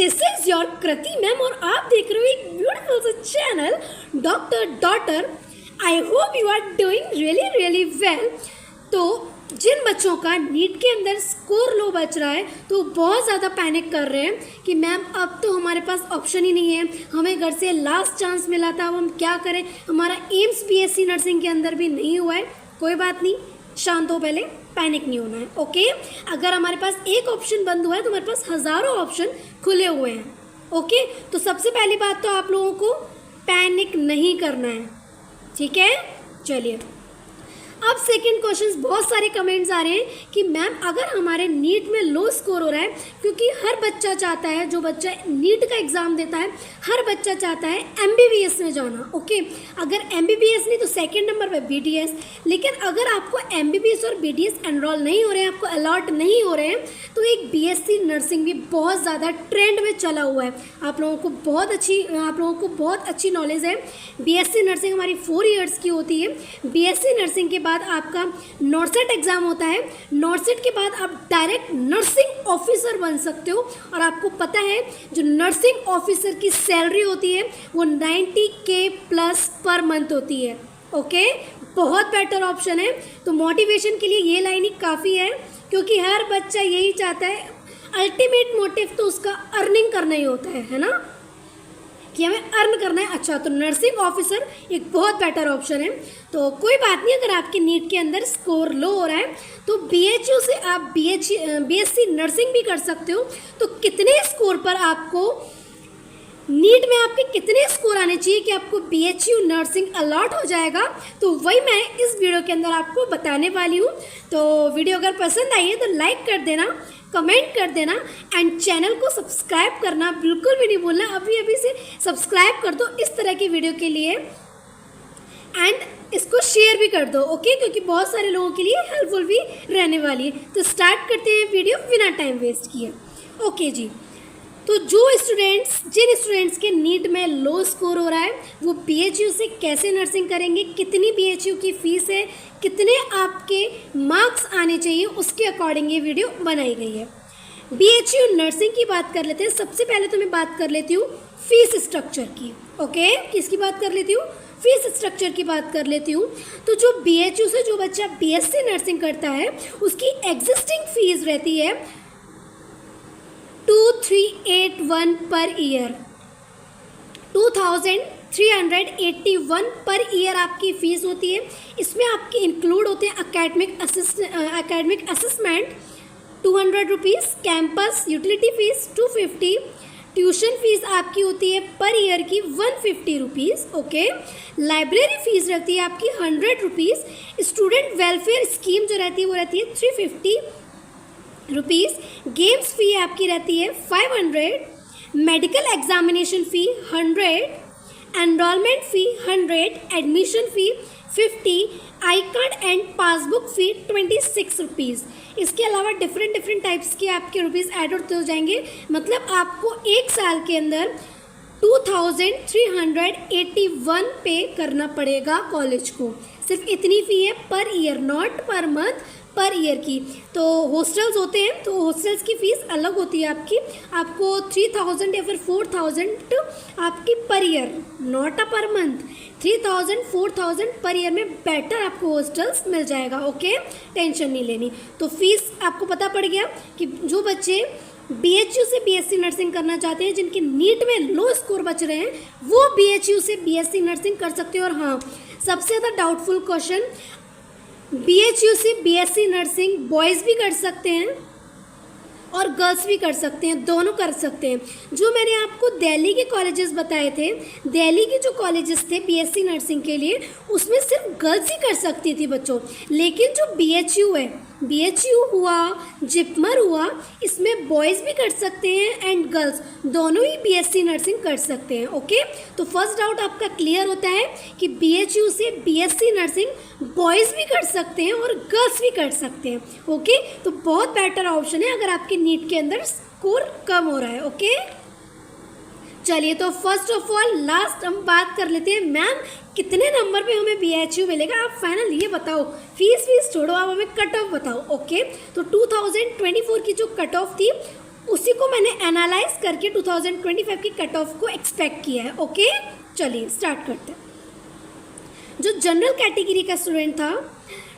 This is your Kriti ma'am और आप देख रहे हो एक ब्यूटीफुल सा channel doctor daughter. I hope you are doing really really well. तो जिन बच्चों का नीट के अंदर स्कोर लो बच रहा है तो बहुत ज़्यादा पैनिक कर रहे हैं कि मैम अब तो हमारे पास ऑप्शन ही नहीं है, हमें घर से लास्ट चांस मिला था, अब हम क्या करें, हमारा एम्स बीएससी नर्सिंग के अंदर भी नहीं हुआ है। कोई बात नहीं, शांत हो, पहले पैनिक नहीं होना है। ओके, अगर हमारे पास एक ऑप्शन बंद हुआ है तो हमारे पास हज़ारों ऑप्शन खुले हुए हैं। ओके, तो सबसे पहली बात तो आप लोगों को पैनिक नहीं करना है, ठीक है। चलिए, अब सेकंड क्वेश्चन, बहुत सारे कमेंट्स आ रहे हैं कि मैम अगर हमारे नीट में लो स्कोर हो रहा है, क्योंकि हर बच्चा चाहता है, जो बच्चा नीट का एग्ज़ाम देता है हर बच्चा चाहता है एमबीबीएस में जाना। ओके, अगर एमबीबीएस नहीं तो सेकंड नंबर पे बीडीएस। लेकिन अगर आपको एमबीबीएस और बीडीएस एनरोल नहीं हो रहे हैं, आपको अलॉट नहीं हो रहे हैं, तो एक बीएससी नर्सिंग भी बहुत ज़्यादा ट्रेंड में चला हुआ है। आप लोगों को बहुत अच्छी नॉलेज है। बीएससी नर्सिंग हमारी 4 इयर्स की होती है। बीएससी नर्सिंग के बाद आपका नॉर्सेट एग्जाम होता है। नॉर्सेट के बाद आप डायरेक्ट नर्सिंग ऑफिसर बन सकते हो। और आपको पता है जो नर्सिंग ऑफिसर की सैलरी होती है वो 90K प्लस पर मंथ होती है। ओके, बहुत बेटर ऑप्शन है। तो मोटिवेशन के लिए ये लाइन ही काफ़ी है, क्योंकि हर बच्चा यही चाहता है, अल्टीमेट मोटिव तो उसका अर्निंग करना ही होता है ना, कि हमें अर्न करना है। अच्छा, तो नर्सिंग ऑफिसर एक बहुत बेटर ऑप्शन है। तो कोई बात नहीं, अगर आपके नीट के अंदर स्कोर लो हो रहा है तो बीएचयू से आप बीएससी नर्सिंग भी कर सकते हो। तो कितने स्कोर पर आपको नीट में आपके कितने स्कोर आने चाहिए कि आपको बीएचयू नर्सिंग अलॉट हो जाएगा, तो वही मैं इस वीडियो के अंदर आपको बताने वाली हूँ। तो वीडियो अगर पसंद आई है तो लाइक कर देना, कमेंट कर देना एंड चैनल को सब्सक्राइब करना बिल्कुल भी नहीं भूलना। अभी से सब्सक्राइब कर दो इस तरह की वीडियो के लिए, एंड इसको शेयर भी कर दो। ओके, क्योंकि बहुत सारे लोगों के लिए हेल्पफुल भी रहने वाली है। तो स्टार्ट करते हैं वीडियो बिना टाइम वेस्ट किए। ओके जी, तो जिन स्टूडेंट्स के नीट में लो स्कोर हो रहा है वो बीएचयू से कैसे नर्सिंग करेंगे, कितनी बीएचयू की फ़ीस है, कितने आपके मार्क्स आने चाहिए, उसके अकॉर्डिंग ये वीडियो बनाई गई है। बीएचयू नर्सिंग की बात कर लेते हैं। सबसे पहले तो मैं बात कर लेती हूँ फीस स्ट्रक्चर की। ओके, किसकी बात कर लेती हूँ, फीस स्ट्रक्चर की बात कर लेती हूँ। तो जो बीएचयू से जो बच्चा बीएससी नर्सिंग करता है उसकी एग्जिस्टिंग फीस रहती है 2381 पर ईयर, 2381 पर ईयर आपकी फ़ीस होती है। इसमें आपके इंक्लूड होते हैं academic assessment 200 rupees, campus utility fees 250, tuition fees आपकी होती है पर ईयर की 150 रुपीज़। ओके, लाइब्रेरी फ़ीस रहती है आपकी 100 रुपीज़, स्टूडेंट वेलफेयर स्कीम जो रहती है वो रहती है 350 रुपीज़, गेम्स फ़ी आपकी रहती है 500, medical examination fee 100, enrolment fee 100, admission fee 50, I card and passbook fee 26 rupees. इसके अलावा डिफरेंट टाइप्स के आपके रुपीज़ ऐड होते हो जाएंगे। मतलब आपको एक साल के अंदर 2381 पे करना पड़ेगा कॉलेज को। सिर्फ इतनी फ़ी है per year, not per month, per year की। तो हॉस्टल्स होते हैं तो हॉस्टल्स की फ़ीस अलग होती है आपको 3000 या फिर 4000 आपकी per year, not a per month. 3000 4000 per year में बेटर आपको हॉस्टल्स मिल जाएगा। ओके, टेंशन नहीं लेनी। तो फीस आपको पता पड़ गया कि जो बच्चे बीएचयू से बीएससी नर्सिंग करना चाहते हैं, जिनके नीट में लो स्कोर बच रहे हैं, वो बीएचयू से बीएससी नर्सिंग कर सकते हो। और हाँ, सबसे ज़्यादा डाउटफुल क्वेश्चन, बीएचयू से बीएससी नर्सिंग बॉयज़ भी कर सकते हैं और गर्ल्स भी कर सकते हैं, दोनों कर सकते हैं। जो मैंने आपको दिल्ली के कॉलेजेस बताए थे, दिल्ली के जो कॉलेजेस थे बीएससी नर्सिंग के लिए, उसमें सिर्फ गर्ल्स ही कर सकती थी बच्चों। लेकिन जो बीएचयू है, बीएचयू हुआ, जिपमर हुआ, इसमें बॉयज़ भी कर सकते हैं एंड गर्ल्स दोनों ही बीएससी नर्सिंग कर सकते हैं। ओके, तो फर्स्ट डाउट आपका क्लियर होता है कि बीएचयू से बीएससी नर्सिंग बॉयज़ भी कर सकते हैं और गर्ल्स भी कर सकते हैं। ओके, तो बहुत बेटर ऑप्शन है अगर आपके नीट के अंदर स्कोर कम हो रहा है। ओके, चलिए, तो फर्स्ट ऑफ ऑल लास्ट हम बात कर लेते हैं, मैम कितने नंबर पे हमें बीएचयू मिलेगा। आप फाइनल ये बताओ, फीस छोड़ो, आप हमें कट ऑफ बताओ। ओके, तो 2024 की जो कट ऑफ थी उसी को मैंने एनालाइज करके 2025 की कट ऑफ को एक्सपेक्ट किया है। ओके, चलिए स्टार्ट करते हैं। जो जनरल कैटेगरी का स्टूडेंट था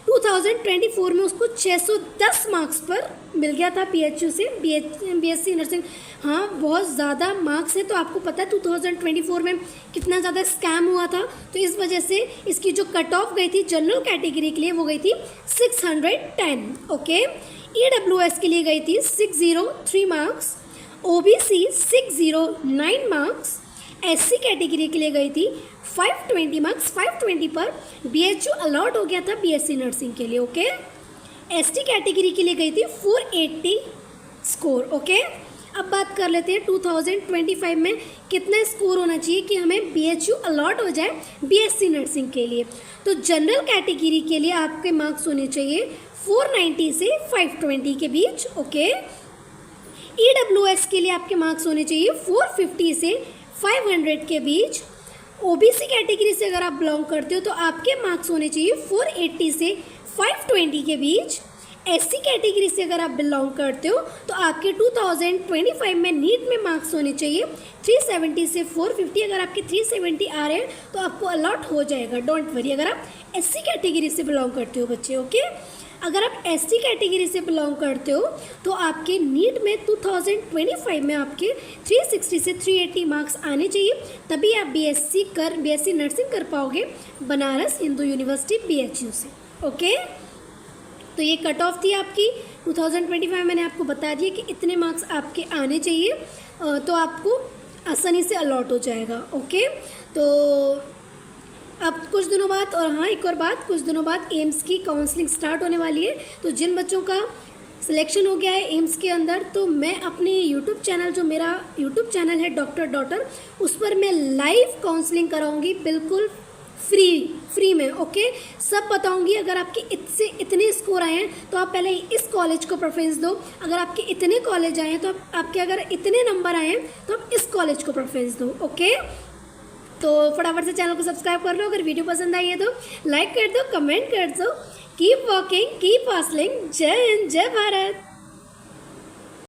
2024 में उसको 610 मार्क्स पर मिल गया था PHU से, BSc नर्सिंग। हाँ, बहुत ज़्यादा मार्क्स है, तो आपको पता है 2024 में कितना ज़्यादा स्कैम हुआ था, तो इस वजह से इसकी जो कट ऑफ गई थी जनरल कैटेगरी के लिए वो गई थी 610। ओके, EWS के लिए गई थी 603 marks, OBC 609 marks, SC category के लिए गई थी 520 मार्क्स। 520 पर BHU अलॉट हो गया था BSc नर्सिंग के लिए। ओके, ST कैटेगरी के लिए गई थी 480 स्कोर। ओके, अब बात कर लेते हैं 2025 में कितना स्कोर होना चाहिए कि हमें BHU अलॉट हो जाए BSc नर्सिंग के लिए। तो जनरल कैटेगरी के लिए आपके मार्क्स होने चाहिए 490 से 520 के बीच। ओके, EWS के लिए आपके मार्क्स होने चाहिए 450 से 500 के बीच। OBC कैटेगरी से अगर आप बिलोंग करते हो तो आपके मार्क्स होने चाहिए 480 से 520 के बीच। SC कैटेगरी से अगर आप बिलोंग करते हो तो आपके 2025 में नीट में मार्क्स होने चाहिए 370 से 450। अगर आपके 370 आ रहे हैं तो आपको अलॉट हो जाएगा, डोंट वरी, अगर आप SC कैटेगरी से बिलोंग करते हो बच्चे। ओके, अगर आप ST कैटेगरी से बिलोंग करते हो तो आपके नीट में 2025 में आपके 360 से 380 मार्क्स आने चाहिए, तभी आप BSc नर्सिंग कर पाओगे बनारस हिंदू यूनिवर्सिटी BHU से। ओके, तो ये कट ऑफ थी आपकी 2025। मैंने आपको बता दिया कि इतने मार्क्स आपके आने चाहिए तो आपको आसानी से अलॉट हो जाएगा। ओके, तो अब कुछ दिनों बाद, और हाँ एक और बात, कुछ दिनों बाद एम्स की काउंसलिंग स्टार्ट होने वाली है। तो जिन बच्चों का सिलेक्शन हो गया है एम्स के अंदर, तो मैं अपने यूट्यूब चैनल, जो मेरा यूट्यूब चैनल है डॉक्टर डॉटर, उस पर मैं लाइव काउंसलिंग कराऊंगी बिल्कुल फ्री में। ओके, सब बताऊंगी। अगर आपके इतने स्कोर आए हैं तो आप पहले इस कॉलेज को प्रेफरेंस दो, अगर आपके इतने कॉलेज आए हैं तो आपके अगर इतने नंबर आए हैं तो आप इस कॉलेज को प्रेफरेंस दो। ओके, तो फटाफट से चैनल को सब्सक्राइब कर लो। अगर वीडियो पसंद आई है तो लाइक कर दो, कमेंट कर दो। Keep walking, keep hustling. जय हिंद, जय भारत।